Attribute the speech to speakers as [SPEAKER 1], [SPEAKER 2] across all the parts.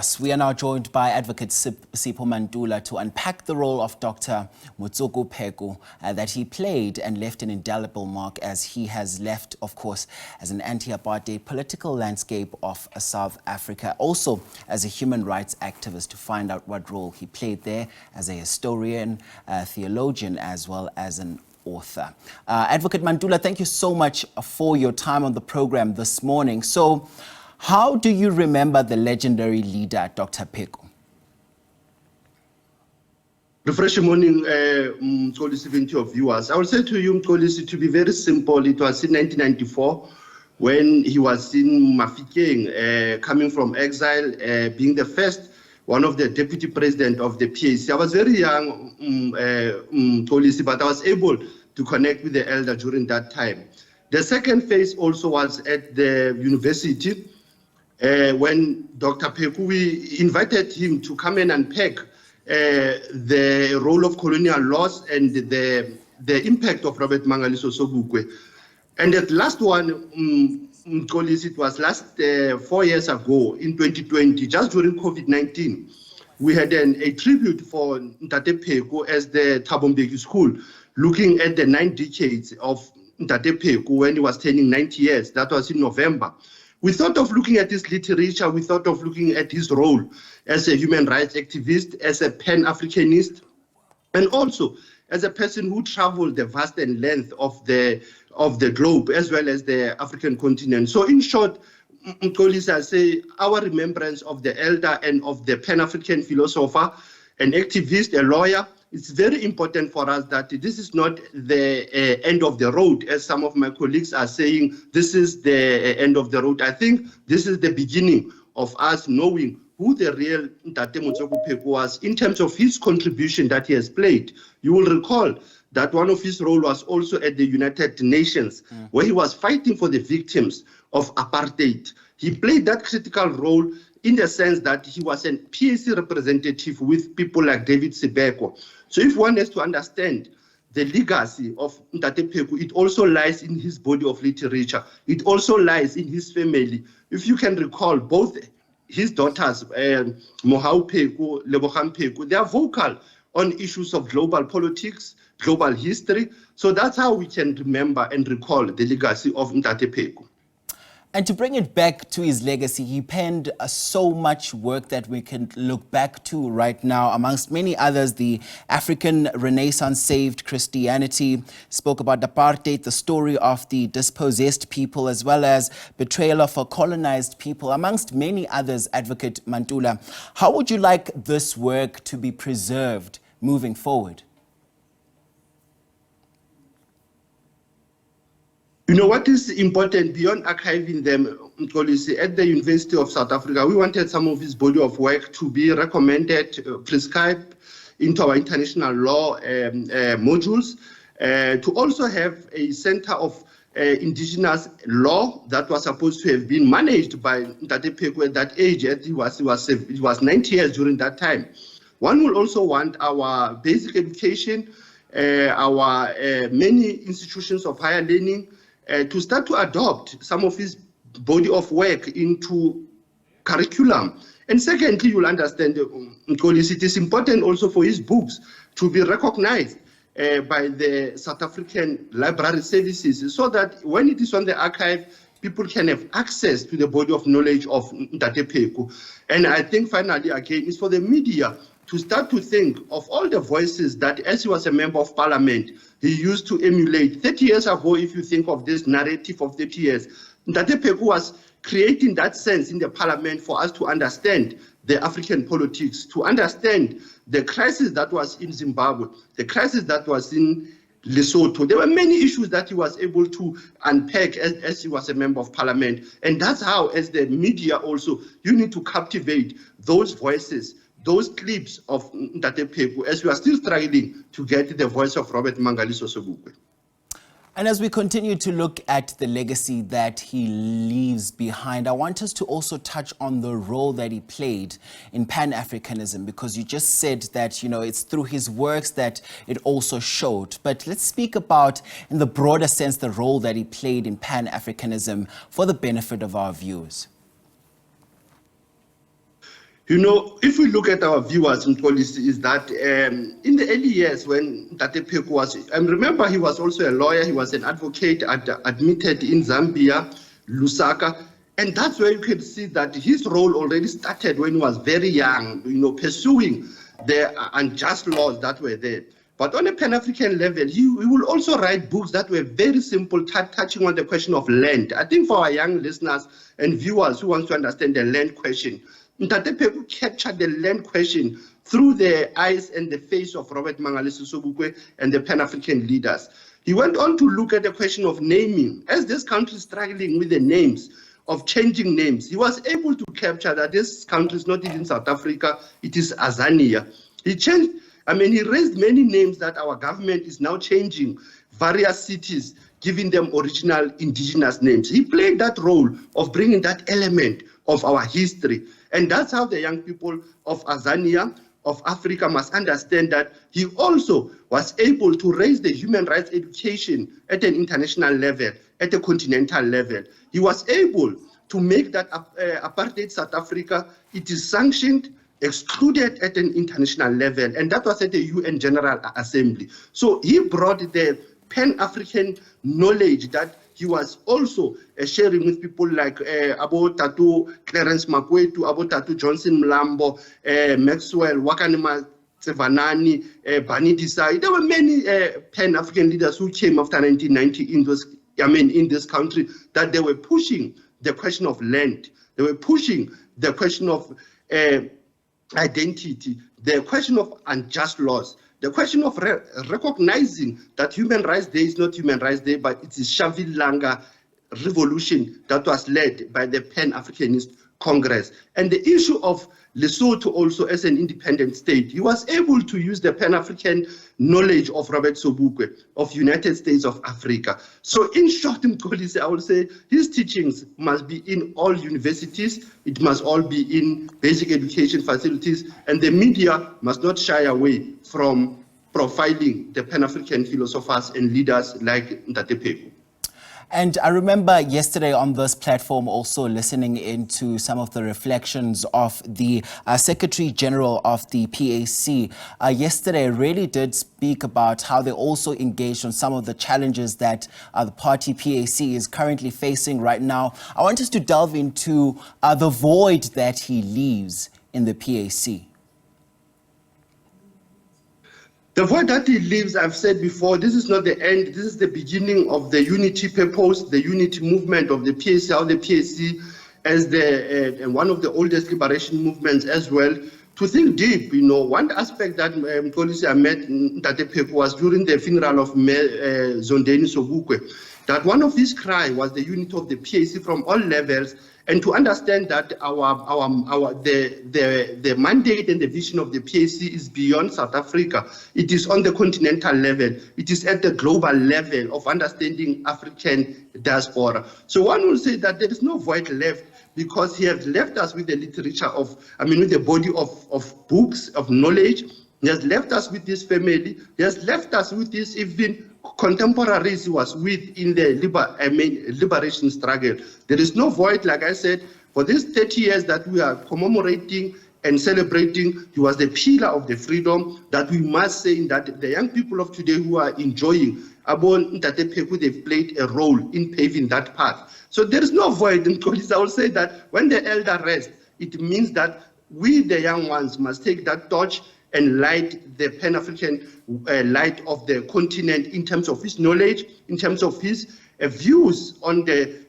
[SPEAKER 1] Yes, we are now joined by Advocate Sipho Mantula to unpack the role of Dr Motsoko Pheko that he played and left an indelible mark as he has left, of course, as an anti-Apartheid political landscape of South Africa. Also, as a human rights activist, to find out what role he played there as a historian, theologian, as well as an author. Advocate Mantula, thank you so much for your time on the program this morning. So, how do you remember the legendary leader, Dr. Pheko?
[SPEAKER 2] Refreshing morning, Mkolisi, to your viewers. I will say to you, Mkolisi, to be very simple, it was in 1994 when he was in Mafikeng, coming from exile, being the first, one of the deputy president of the PAC. I was very young, Mkolisi, but I was able to connect with the elder during that time. The second phase also was at the university, when Dr. Pheko, we invited him to come and unpack the role of colonial laws and the impact of Robert Mangaliso Sobukwe. And that last one, it was last 4 years ago in 2020, just during COVID-19, we had a tribute for Ntate Pheko as the Thabo Mbeki School, looking at the 9 decades of Ntate Pheko when he was turning 90 years. That was in November. We thought of looking at his literature, we thought of looking at his role as a human rights activist, as a Pan-Africanist, and also as a person who traveled the vast and length of the globe, as well as the African continent. So in short, Mkolisi, I say our remembrance of the elder and of the Pan-African philosopher, an activist, a lawyer, it's very important for us that this is not the end of the road, as some of my colleagues are saying, this is the end of the road. I think this is the beginning of us knowing who the real Dr Motsoko Pheko was in terms of his contribution that he has played. You will recall that one of his roles was also at the United Nations, where he was fighting for the victims of apartheid. He played that critical role in the sense that he was a PAC representative with people like Adv Sipho. So if one has to understand the legacy of Ntate Pheko, it also lies in his body of literature. It also lies in his family. If you can recall, both his daughters, Mohau Pheko, Lebogang Pheko, they are vocal on issues of global politics, global history. So that's how we can remember and recall the legacy of Ntate Pheko.
[SPEAKER 1] And to bring it back to his legacy, he penned so much work that we can look back to right now. Amongst many others, the African Renaissance saved Christianity, spoke about apartheid, the story of the dispossessed people, as well as betrayal of a colonized people, amongst many others. Advocate Mantula, how would you like this work to be preserved moving forward?
[SPEAKER 2] You know what is important beyond archiving them, Mkolisi, at the University of South Africa, we wanted some of his body of work to be recommended, prescribed into our international law modules, to also have a center of indigenous law that was supposed to have been managed by Ntate Pheko at that age. He was 90 years during that time. One will also want our basic education, our many institutions of higher learning, to start to adopt some of his body of work into curriculum. And secondly, you'll understand, Mkolisi, it is important also for his books to be recognized by the South African library services, so that when it is on the archive, people can have access to the body of knowledge of Ntate Pheko. And I think finally, again, it's for the media to start to think of all the voices that, as he was a member of parliament, he used to emulate. 30 years ago, if you think of this narrative of 30 years, Ntate Pheko was creating that sense in the parliament for us to understand the African politics, to understand the crisis that was in Zimbabwe, the crisis that was in Lesotho. There were many issues that he was able to unpack as he was a member of parliament. And that's how, as the media also, you need to captivate those voices, those clips of Ntate Pheko, as we are still struggling to get the voice of Robert Mangaliso Sobukwe.
[SPEAKER 1] And as we continue to look at the legacy that he leaves behind, I want us to also touch on the role that he played in Pan-Africanism, because you just said that, you know, it's through his works that it also showed. But let's speak about, in the broader sense, the role that he played in Pan-Africanism for the benefit of our viewers.
[SPEAKER 2] You know, if we look at our viewers in policy, is that in the early years when Dr. Pheko was, and remember he was also a lawyer, he was an advocate, admitted in Zambia, Lusaka, and that's where you can see that his role already started when he was very young, you know, pursuing the unjust laws that were there. But on a Pan-African level, he will also write books that were very simple, touching on the question of land. I think for our young listeners and viewers who want to understand the land question, Dr. Pheko captured the land question through the eyes and the face of Robert Mangaliso Sobukwe and the Pan-African leaders. He went on to look at the question of naming. As this country is struggling with the names, of changing names, he was able to capture that this country is not even South Africa, it is Azania. He raised many names that our government is now changing, various cities, giving them original indigenous names. He played that role of bringing that element of our history. And that's how the young people of Azania, of Africa, must understand that he also was able to raise the human rights education at an international level, at a continental level. He was able to make that apartheid South Africa, it is sanctioned, excluded at an international level, and that was at the UN General Assembly. So he brought the Pan-African knowledge that he was also sharing with people like Abo Tatu Clarence Makwetu, Abo Tatu Johnson Mlambo, Maxwell, Wakanima Tsevanani, Bani Desai. There were many Pan-African leaders who came after 1990 in this country, that they were pushing the question of land. They were pushing the question of identity, the question of unjust laws, the question of recognizing that Human Rights Day is not Human Rights Day, but it is Shavilanga revolution that was led by the Pan-Africanist Congress. And the issue of Lesotho also as an independent state, he was able to use the Pan-African knowledge of Robert Sobukwe, of United States of Africa. So in short, I would say his teachings must be in all universities, it must all be in basic education facilities, and the media must not shy away from profiling the Pan-African philosophers and leaders like Dr. Pheko.
[SPEAKER 1] And I remember yesterday on this platform also listening into some of the reflections of the Secretary General of the PAC. Yesterday really did speak about how they also engaged on some of the challenges that the party PAC is currently facing right now. I want us to delve into the void that he leaves in the PAC.
[SPEAKER 2] The void that he leaves, I've said before, this is not the end, this is the beginning of the unity purpose, the unity movement of the PAC, how the PAC as one of the oldest liberation movements as well, to think deep. You know, one aspect that I met Dr. Pheko was during the funeral of Zondeni Sobukwe, that one of his cries was the unity of the PAC from all levels, and to understand that the mandate and the vision of the PAC is beyond South Africa. It is on the continental level. It is at the global level of understanding African diaspora. So one will say that there is no void left, because he has left us with the literature with the body of books, of knowledge. He has left us with this family. He has left us with this even contemporaries he was with in the liberation struggle. There is no void, like I said, for these 30 years that we are commemorating and celebrating. He was the pillar of the freedom that we must say that the young people of today who are enjoying Abon Ntate Pheko, they've played a role in paving that path. So there is no void in police. I will say that when the elder rests, it means that we, the young ones, must take that torch and light the Pan-African light of the continent in terms of his knowledge, in terms of his views on the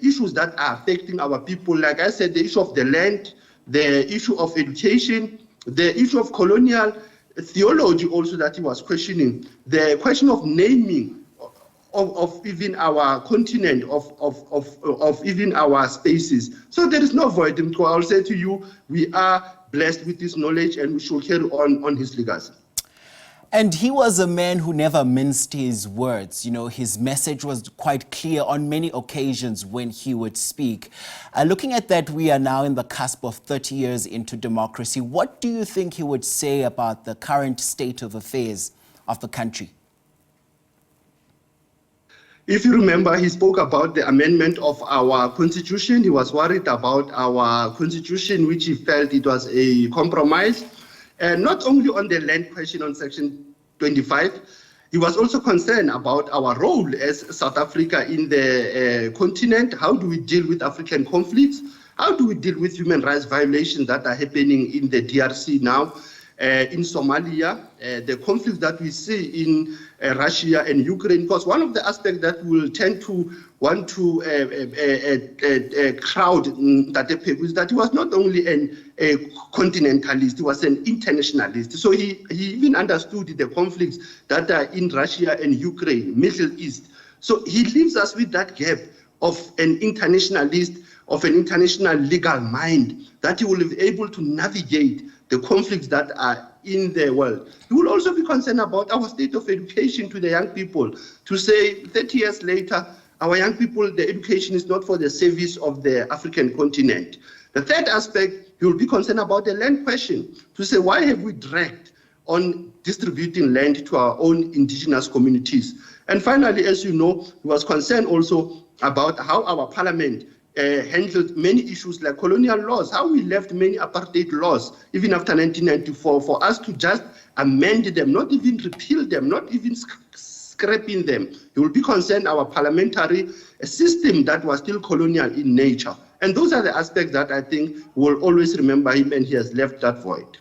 [SPEAKER 2] issues that are affecting our people. Like I said, the issue of the land, the issue of education, the issue of colonial theology also that he was questioning, the question of naming of even our continent, of even our spaces. So there is no void. I'll say to you, we are blessed with this knowledge and we should carry on his legacy.
[SPEAKER 1] And he was a man who never minced his words. You know, his message was quite clear on many occasions when he would speak. Looking at that, we are now in the cusp of 30 years into democracy. What do you think he would say about the current state of affairs of the country?
[SPEAKER 2] If you remember, he spoke about the amendment of our constitution. He was worried about our constitution, which he felt it was a compromise. And not only on the land question on Section 25, he was also concerned about our role as South Africa in the continent. How do we deal with African conflicts? How do we deal with human rights violations that are happening in the DRC now? In Somalia, the conflicts that we see in Russia and Ukraine, because one of the aspects that will tend to want to crowd Dr. Pheko is that he was not only a continentalist, he was an internationalist. So he even understood the conflicts that are in Russia and Ukraine, Middle East. So he leaves us with that gap of an internationalist, of an international legal mind, that he will be able to navigate the conflicts that are in the world. We will also be concerned about our state of education to the young people, to say 30 years later, our young people, the education is not for the service of the African continent. The third aspect, you will be concerned about the land question, to say, why have we dragged on distributing land to our own indigenous communities? And finally, as you know, he was concerned also about how our parliament handled many issues like colonial laws, how we left many apartheid laws, even after 1994, for us to just amend them, not even repeal them, not even scrapping them. He will be concerned our parliamentary system that was still colonial in nature. And those are the aspects that I think will always remember him, and he has left that void.